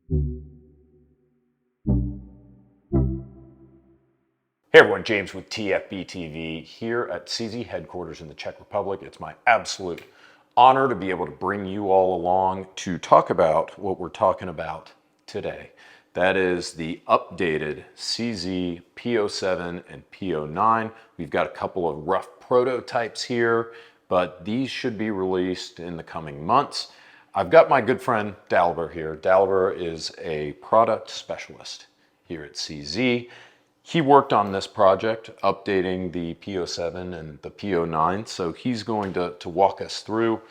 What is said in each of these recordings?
Hey everyone, James with TFBTV here at CZ headquarters in the Czech Republic. It's my absolute honor to be able to bring you all along to talk about what we're talking about today. That is the updated CZ P07 and P09. We've got a couple of rough prototypes here, but these should be released in the coming months. I've got my good friend Dalibor here. Dalibor is a product specialist here at CZ. He worked on this project, updating the P07 and the P09, so he's going to walk us through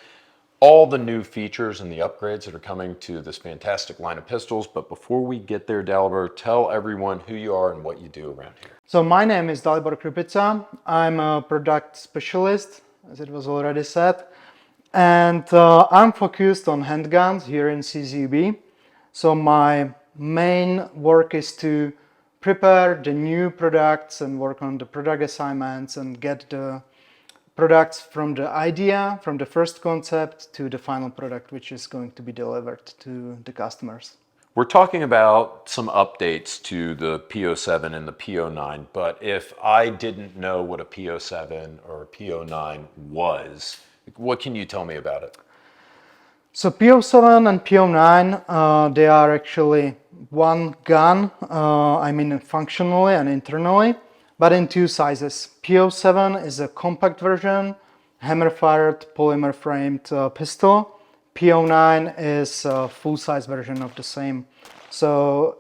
all the new features and the upgrades that are coming to this fantastic line of pistols. But before we get there, Dalibor, tell everyone who you are and what you do around here. So my name is Dalibor Krupica. I'm a product specialist, as it was already said, and I'm focused on handguns here in CZB. So my main work is to prepare the new products and work on the product assignments and get the products from the idea, from the first concept to the final product, which is going to be delivered to the customers. We're talking about some updates to the P07 and the P09, but if I didn't know what a P07 or a P09 was, what can you tell me about it? So P07 and P09, they are actually one gun, I mean functionally and internally, but in two sizes. P07 is a compact version, hammer-fired, polymer-framed pistol. P09 is a full-size version of the same. So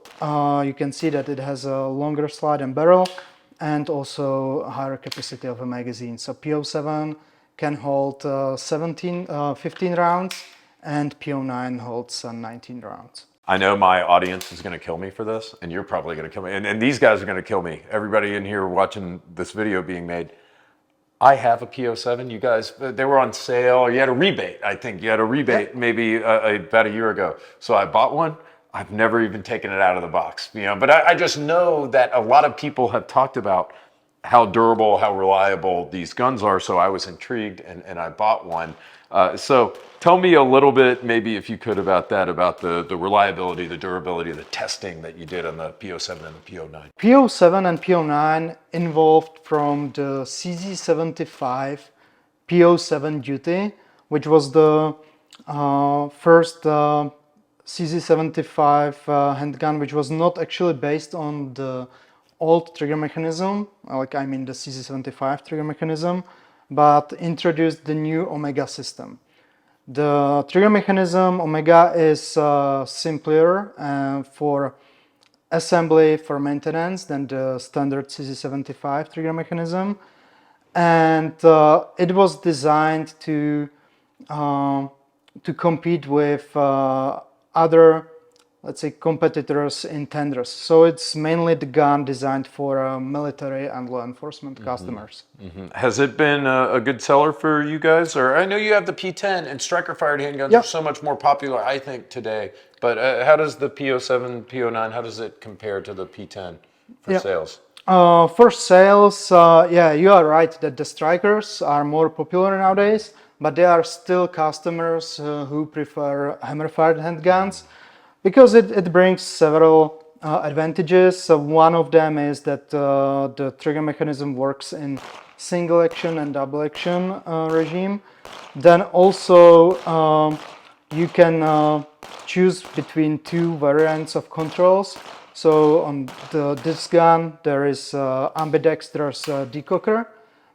you can see that it has a longer slide and barrel and also a higher capacity of a magazine. So P07 can hold 15 rounds, and P09 holds 19 rounds. I know my audience is going to kill me for this, and you're probably going to kill me, and these guys are going to kill me. Everybody in here watching this video being made, I have a P07. You guys, they were on sale. You had a rebate, I think. You had a rebate maybe about a year ago. So I bought one. I've never even taken it out of the box, but I just know that a lot of people have talked about how durable, how reliable these guns are. So I was intrigued and I bought one. So tell me a little bit, maybe if you could, about that, about the reliability, the durability, the testing that you did on the P07 and the P09. P07 and P09 involved from the CZ P07 duty, which was the first CZ handgun, which was not actually based on the old trigger mechanism, the CZ trigger mechanism, but introduced the new Omega system. The trigger mechanism Omega is simpler for assembly, for maintenance than the standard CZ trigger mechanism, and it was designed to compete with other, let's say, competitors in tenders. So it's mainly the gun designed for military and law enforcement customers. Has it been a good seller for you guys? Or I know you have the P10 and striker-fired handguns are so much more popular, I think, today. But how does the P07, P09, how does it compare to the P10 for sales? For sales, you are right that the strikers are more popular nowadays, but there are still customers who prefer hammer-fired handguns, because it brings several advantages. So one of them is that the trigger mechanism works in single action and double action regime. Then also you can choose between two variants of controls. So on this gun there is ambidextrous decocker,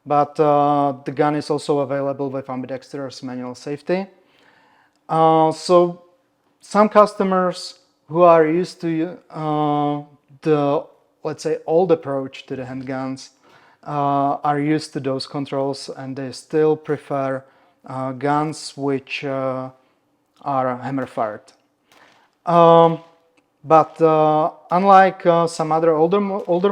but the gun is also available with ambidextrous manual safety. So some customers who are used to the, let's say, old approach to the handguns are used to those controls, and they still prefer guns which are hammer-fired. But unlike some other older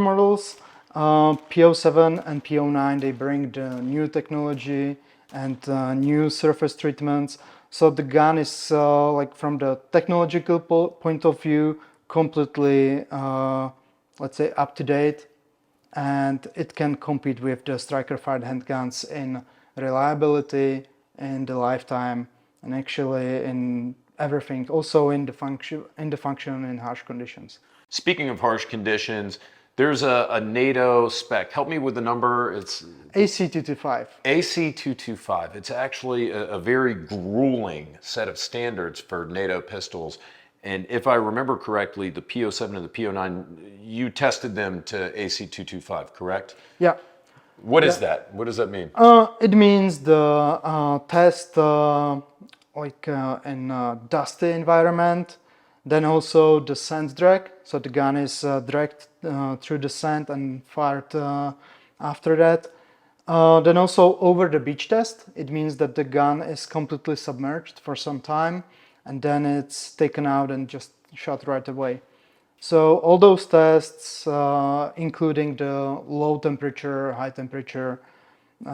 models, P07 and P09, they bring the new technology and new surface treatments. So the gun is, from the technological point of view, completely, let's say, up to date, and it can compete with the striker-fired handguns in reliability, in the lifetime, and actually in everything, also in the function in harsh conditions. Speaking of harsh conditions, there's a NATO spec. Help me with the number. It's AC225. AC225. It's actually a very grueling set of standards for NATO pistols. And if I remember correctly, the P07 and the P09, you tested them to AC225, correct? Yeah. What is that? What does that mean? It means the test in a dusty environment, then also the sand drag, so the gun is dragged through the sand and fired after that. Then also over the beach test, it means that the gun is completely submerged for some time and then it's taken out and just shot right away. So all those tests, including the low temperature, high temperature,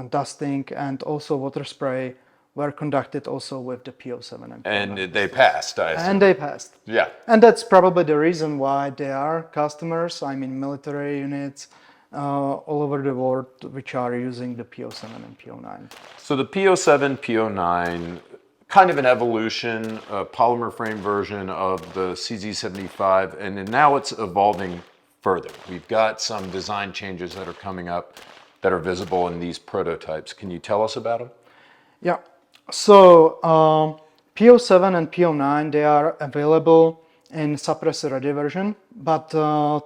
dusting, and also water spray, were conducted also with the P07 and P09. And they passed, I assume. And they passed. Yeah. And that's probably the reason why they are customers, I mean military units all over the world, which are using the P07 and P09. So the P07, P09, kind of an evolution, a polymer frame version of the CZ75, and then now it's evolving further. We've got some design changes that are coming up that are visible in these prototypes. Can you tell us about them? Yeah, so P07 and P09, they are available in suppressor ready version, but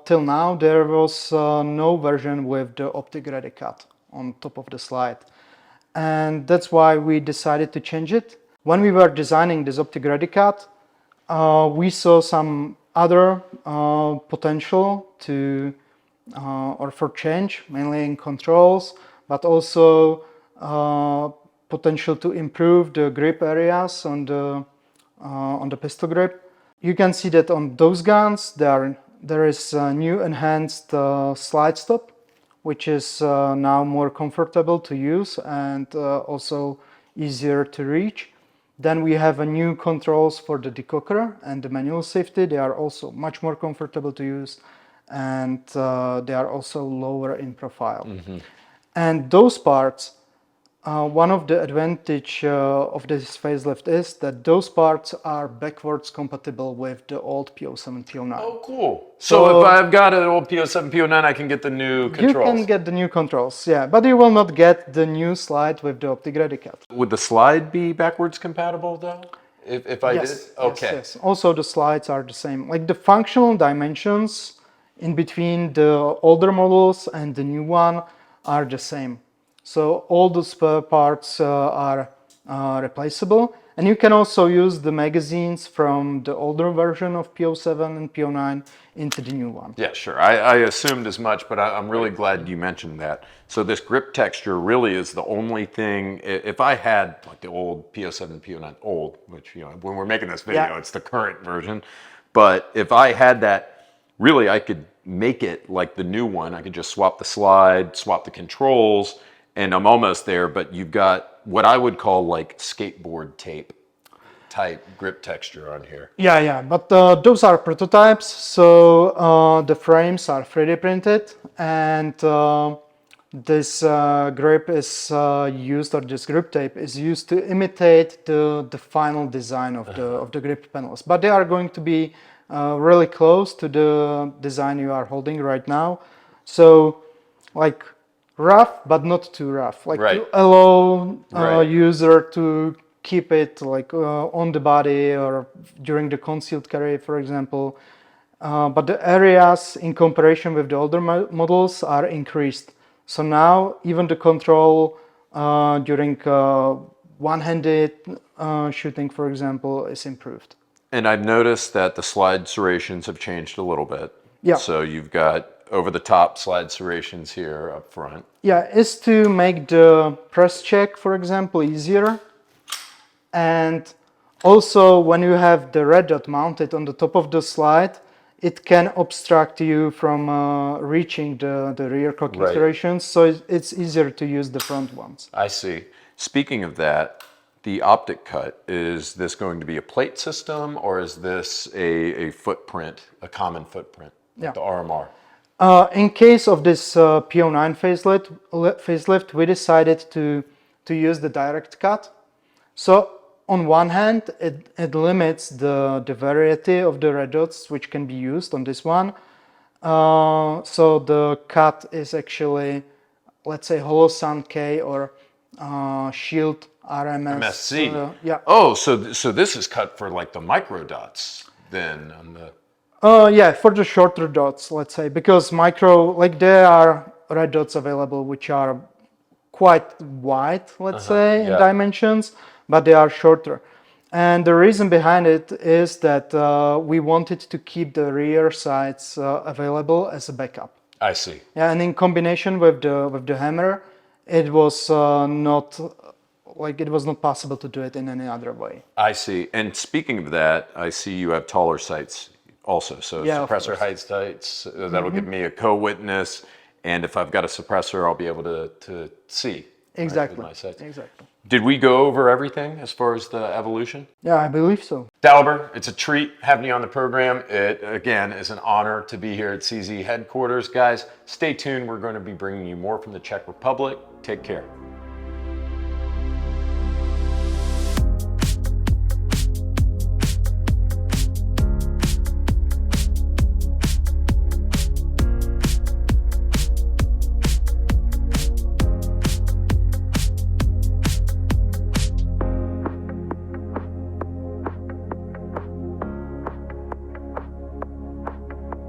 till now there was no version with the optic ready cut on top of the slide. And that's why we decided to change it. When we were designing this optic ready cut, we saw some other potential to or for change, mainly in controls, but also potential to improve the grip areas on the pistol grip. You can see that on those guns there is a new enhanced slide stop, which is now more comfortable to use and also easier to reach. Then we have a new controls for the decocker and the manual safety. They are also much more comfortable to use, and they are also lower in profile. Mm-hmm. And those parts, one of the advantage of this facelift is that those parts are backwards compatible with the old P07, P09. Oh, cool. So if I've got an old P07, P09, I can get the new controls. You can get the new controls, yeah, but you will not get the new slide with the optic ready cut. Would the slide be backwards compatible though? If I Yes, did? Okay. yes. Also the slides are the same. Like the functional dimensions in between the older models and the new one are the same. So all the spare parts are replaceable, and you can also use the magazines from the older version of P07 and P09 into the new one. Yeah, sure. I assumed as much, but I'm really glad you mentioned that. So this grip texture really is the only thing. If I had like the old P07, P09, old, which when we're making this video, It's the current version. But if I had that, really I could make it like the new one. I could just swap the slide, swap the controls, and I'm almost there, but you've got what I would call like skateboard tape type grip texture on here. Yeah, but those are prototypes, so the frames are 3D printed, and this grip is used, or this grip tape is used to imitate the final design of the grip panels. But they are going to be really close to the design you are holding right now. So, like, rough, but not too rough, like to allow user to keep it like on the body or during the concealed carry, for example. But the areas in comparison with the older models are increased. So now even the control during one-handed shooting, for example, is improved. And I've noticed that the slide serrations have changed a little bit. Yeah. So you've got over-the-top slide serrations here up front. Yeah, is to make the press check, for example, easier. And also when you have the red dot mounted on the top of the slide, it can obstruct you from reaching the rear cocking serrations. So it's easier to use the front ones. I see. Speaking of that, the optic cut, is this going to be a plate system, or is this a footprint, a common footprint, like the RMR? In case of this P09 facelift, we decided to use the direct cut. So on one hand, it limits the variety of the red dots which can be used on this one. So the cut is actually, let's say, Holosun K or Shield RMS. MSC. Yeah. Oh, so this is cut for like the micro dots then on the. Yeah, for the shorter dots, let's say, because micro, like there are red dots available which are quite wide, let's say, in dimensions, but they are shorter. And the reason behind it is that we wanted to keep the rear sights available as a backup. I see. Yeah, and in combination with the hammer, it was not possible to do it in any other way. I see. And speaking of that, I see you have taller sights also. So Yeah, suppressor height sights, that'll give me a co-witness. And if I've got a suppressor, I'll be able to see. Exactly. Right, with my sights. Exactly. Did we go over everything as far as the evolution? Yeah, I believe so. Dalibor, it's a treat having you on the program. It, again, is an honor to be here at CZ headquarters. Guys, stay tuned. We're going to be bringing you more from the Czech Republic. Take care.